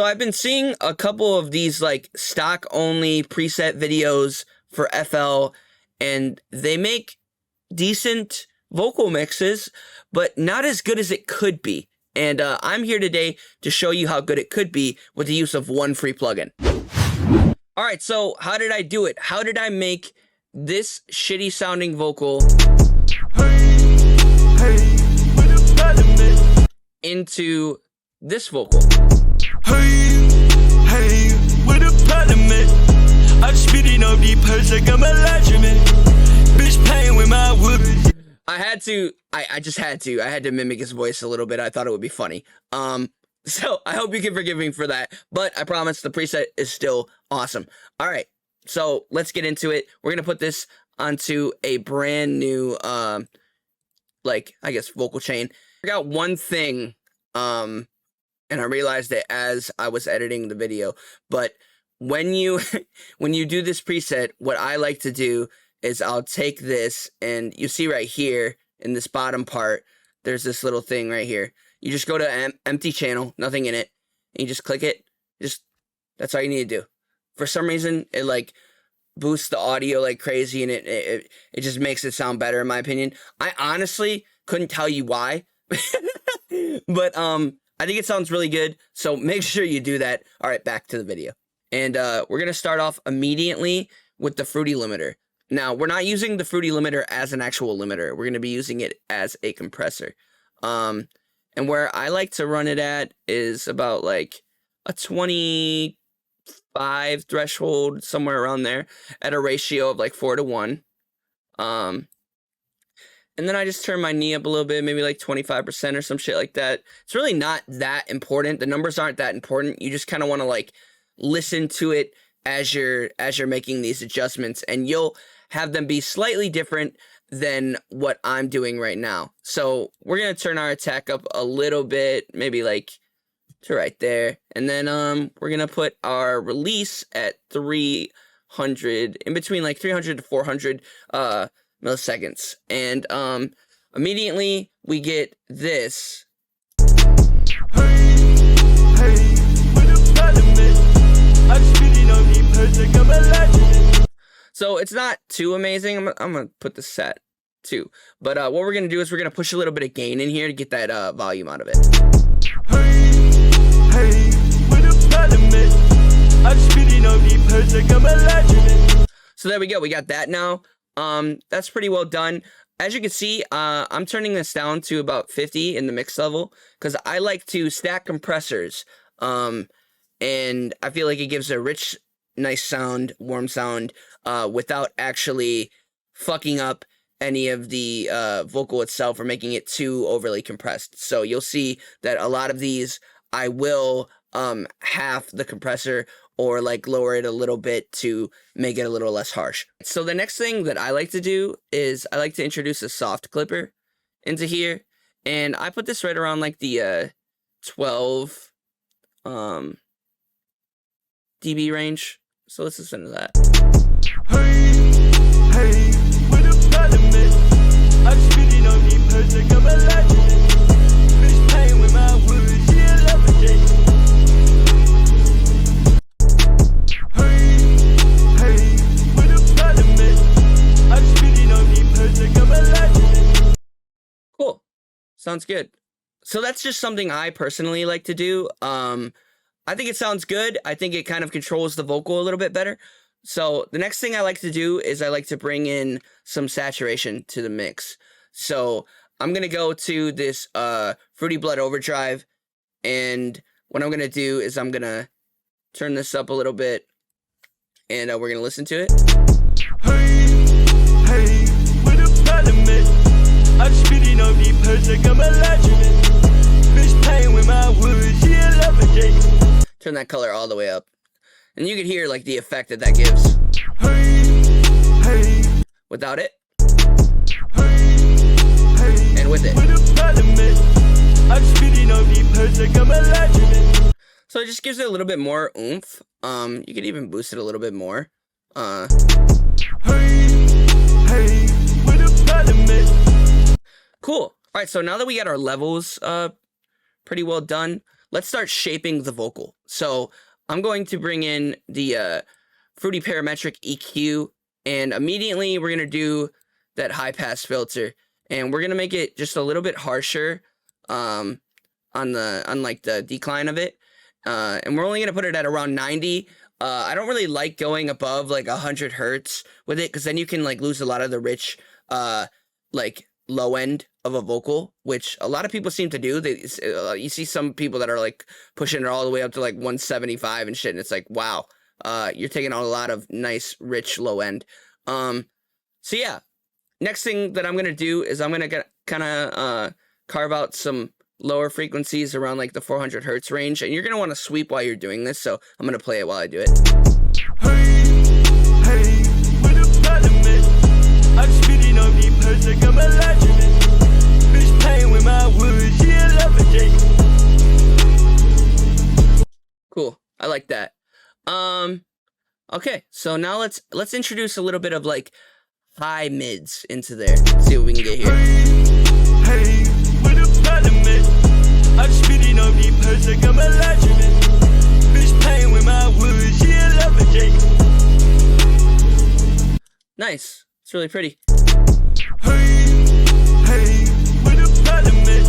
So I've been seeing a couple of these like stock only preset videos for FL, and they make decent vocal mixes, but not as good as it could be. And I'm here today to show you how good it could be with the use of one free plugin. All right, so how did I do it? How did I make this shitty sounding vocal into this vocal? Hey, with a parliament. I'm speeding up the purse like I'm a legitimate. Bitch playing with my wood. I had to mimic his voice a little bit. I thought it would be funny. So I hope you can forgive me for that, but I promise the preset is still awesome. All right, so let's get into it. We're gonna put this onto a brand new, like, I guess, vocal chain. I got one thing, and I realized it as I was editing the video, but when you do this preset, what I like to do is I'll take this, and you see right here in this bottom part, there's this little thing right here. You just go to empty channel, nothing in it, and you just click it. That's all you need to do. For some reason, it like boosts the audio like crazy, and it just makes it sound better in my opinion. I honestly couldn't tell you why, but I think it sounds really good, so make sure you do that. All right, back to the video. And we're going to start off immediately with the Fruity limiter. Now, we're not using the Fruity limiter as an actual limiter. We're going to be using it as a compressor. And where I like to run it at is about like a 25 threshold, somewhere around there, at a ratio of like 4:1. And then I just turn my knee up a little bit, maybe like 25% or some shit like that. It's really not that important. The numbers aren't that important. You just kind of want to like listen to it as you're making these adjustments, and you'll have them be slightly different than what I'm doing right now. So we're gonna turn our attack up a little bit, maybe like to right there, and then we're gonna put our release at 300, in between like 300 to 400 milliseconds, and immediately we get this. So it's not too amazing. I'm gonna put the set too, but what we're gonna do is we're gonna push a little bit of gain in here to get that volume out of it. So there we go. We got that now. That's pretty well done. As you can see, I'm turning this down to about 50 in the mix level because I like to stack compressors. And I feel like it gives a rich, nice sound, warm sound, without actually fucking up any of the vocal itself or making it too overly compressed. So you'll see that a lot of these, I will half the compressor or like lower it a little bit to make it a little less harsh. So the next thing that I like to do is I like to introduce a soft clipper into here. And I put this right around like the 12 dB range. So let's listen to that. Cool. Sounds good. So that's just something I personally like to do. I think it sounds good. I think it kind of controls the vocal a little bit better. So the next thing I like to do is I like to bring in some saturation to the mix. So I'm going to go to this Fruity Blood Overdrive, and what I'm going to do is I'm going to turn this up a little bit, and we're going to listen to it. With a parliament. I'm speeding up the purse like I'm a legitimate. Bitch playing with my wood, she a lover Jake. Turn that color all the way up, and you can hear like the effect that that gives. Without it, and with it. So it just gives it a little bit more oomph. You could even boost it a little bit more. Cool. All right, so now that we got our levels pretty well done, let's start shaping the vocal. So I'm going to bring in the Fruity Parametric EQ, and immediately we're going to do that high pass filter, and we're going to make it just a little bit harsher on like the decline of it. And we're only going to put it at around 90. I don't really like going above like 100 hertz with it, because then you can like lose a lot of the rich like low end of a vocal, which a lot of people seem to do. You see some people that are like pushing it all the way up to like 175 and shit, and it's like, wow, you're taking out a lot of nice rich low end. So yeah, next thing that I'm gonna do is I'm gonna kind of carve out some lower frequencies around like the 400 hertz range, and you're gonna want to sweep while you're doing this, so I'm gonna play it while I do it. Hey, hey, with a parliament, I'm speeding on the person, I'm a legend. Bitch playing with my words, she a lover, Jake. Cool, I like that. Okay, so now let's introduce a little bit of like high mids into there. Let's see what we can get here. Hey, with a parliament, I'm speeding on the person, I'm a legend. Bitch playing with my words, she a lover, Jake. Nice, it's really pretty. Hey, hey, with a parliament,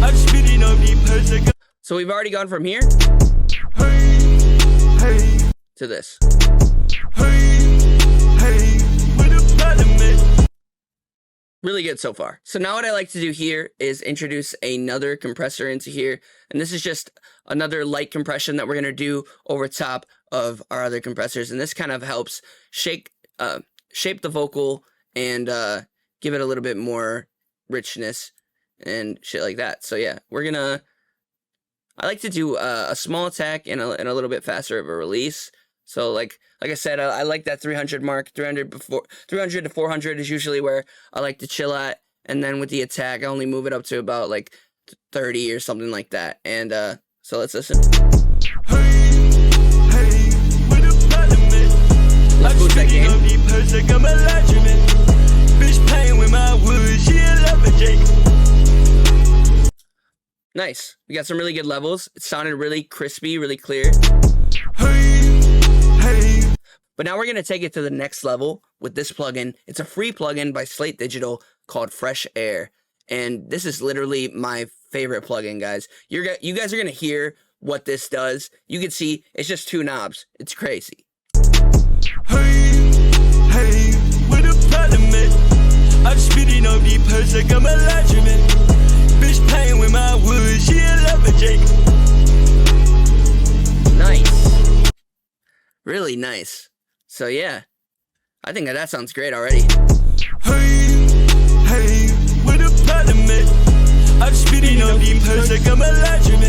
I'm speeding on the person. So we've already gone from here Hey, hey, to this. hey, hey, with a parliament. Really good so far. So now what I like to do here is introduce another compressor into here. And this is just another light compression that we're going to do over top of our other compressors. And this kind of helps shape the vocal and give it a little bit more richness and shit like that. So yeah, I like to do a small attack and a little bit faster of a release. So like I said, I like that 300 mark. 300 to 400 is usually where I like to chill at, and then with the attack, I only move it up to about like 30 or something like that. And so let's listen. Hey, hey, with a parliament, Let's boost that gain. the person, I'm a legend. Bitch playing with my words, she a lover, Jake. Nice. We got some really good levels. It sounded really crispy, really clear. Hey, hey. But now we're going to take it to the next level with this plugin. It's a free plugin by Slate Digital called Fresh Air. And this is literally my favorite plugin, guys. You guys are going to hear what this does. You can see it's just two knobs. It's crazy. Hey, hey, with a parliament, I'm speeding on the person, I'm a legend. Bitch playing with my words, she a lover, Jake. Nice. Really nice. So yeah, I think that sounds great already. Hey, hey, with a parliament, I'm speeding on the person, I'm a legend.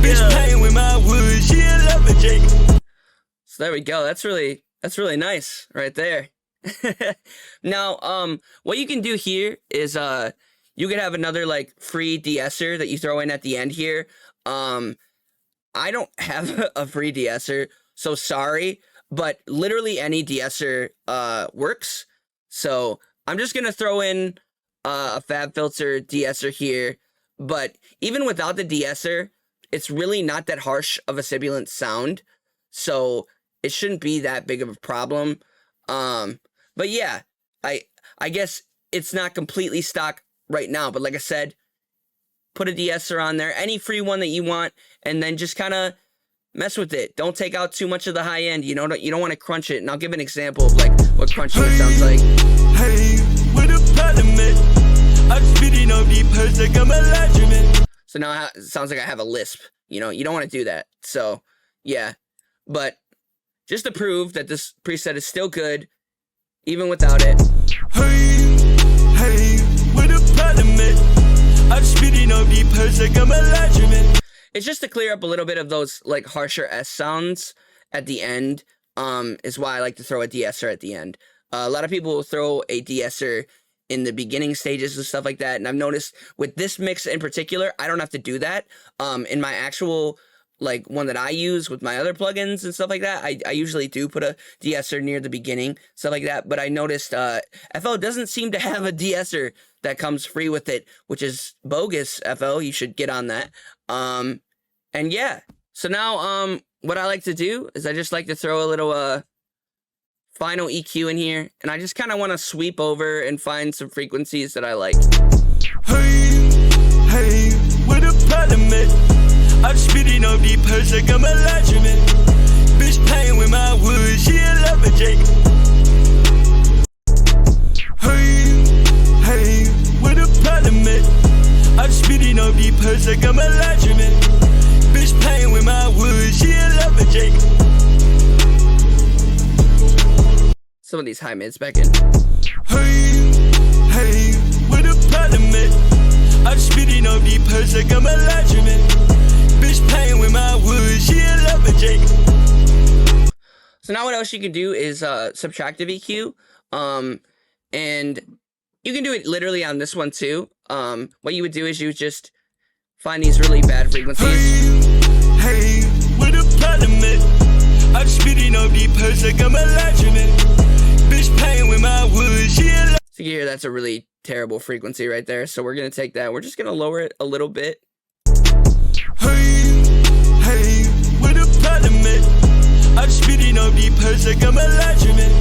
Bitch playing with my words, she a lover, Jake. So there we go. That's really nice right there. Now, what you can do here is you could have another like free de-esser that you throw in at the end here. I don't have a free de-esser, so sorry, but literally any de-esser works. So I'm just gonna throw in a fab filter de-esser here, but even without the de-esser, it's really not that harsh of a sibilant sound, so it shouldn't be that big of a problem. But yeah, I guess it's not completely stock right now, but like I said, put a de-esser on there, any free one that you want, and then just kind of mess with it. Don't take out too much of the high end. You don't want to crunch it. And I'll give an example of like what crunching it sounds like. Hey, with a parliament, I'm speeding on the person, I'm a legend. So now it sounds like I have a lisp. You don't want to do that. So yeah, but just to prove that this preset is still good, even without it. Hey, hey, with a parliament, I'm speeding on the person, I'm a legend. It's just to clear up a little bit of those like harsher S sounds at the end. Is why I like to throw a de-esser at the end. A lot of people will throw a de-esser in the beginning stages and stuff like that. And I've noticed with this mix in particular, I don't have to do that. In my actual like one that I use with my other plugins and stuff like that, I usually do put a de-esser near the beginning, stuff like that. But I noticed FL doesn't seem to have a de-esser that comes free with it, which is bogus. FL, you should get on that. And yeah, so now what I like to do is I just like to throw a little final EQ in here, and I just kind of want to sweep over and find some frequencies that I like. Hey, hey, where the problem at? I'm speeding up the purse like I'm a laundromat. Bitch playing with my wood, she a lumberjack. Hey, hey, where the problem at? I'm speeding up the purse like I'm a laundromat. Bitch playing with my wood, she a lumberjack. Some of these high mids back in. Hey, hey, where the problem at? I'm speeding up the purse like I'm a laundromat. Bitch playing with my wood, she a lumberjack. So now what else you can do is subtractive EQ. And you can do it literally on this one too. What you would do is you would just find these really bad frequencies. Hey, where the problem at? I'm speeding up the purse like I'm a laundromat. Bitch playing with my wood, she a So you hear that's a really terrible frequency right there. So we're gonna take that. We're just gonna lower it a little bit. Hey, hey, where the problem at? I'm speeding up the purse like I'm a laundromat.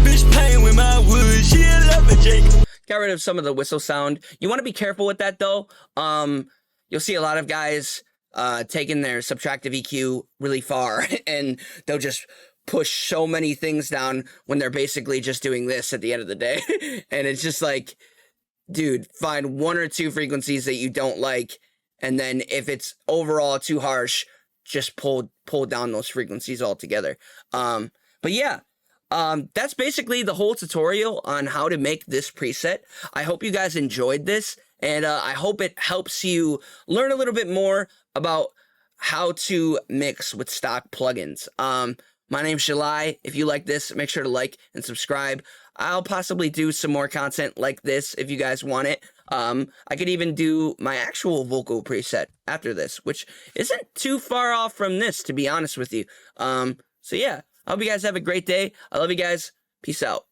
Bitch playing with my wood, she a lumberjack. Got rid of some of the whistle sound. You want to be careful with that though. You'll see a lot of guys taking their subtractive EQ really far, and they'll just push so many things down when they're basically just doing this at the end of the day. And it's just like, dude, find one or two frequencies that you don't like, and then if it's overall too harsh, just pull down those frequencies altogether. But yeah, that's basically the whole tutorial on how to make this preset. I hope you guys enjoyed this, and I hope it helps you learn a little bit more about how to mix with stock plugins. My name's Shalai. If you like this, make sure to like and subscribe. I'll possibly do some more content like this if you guys want it. I could even do my actual vocal preset after this, which isn't too far off from this, to be honest with you. So yeah, I hope you guys have a great day. I love you guys. Peace out.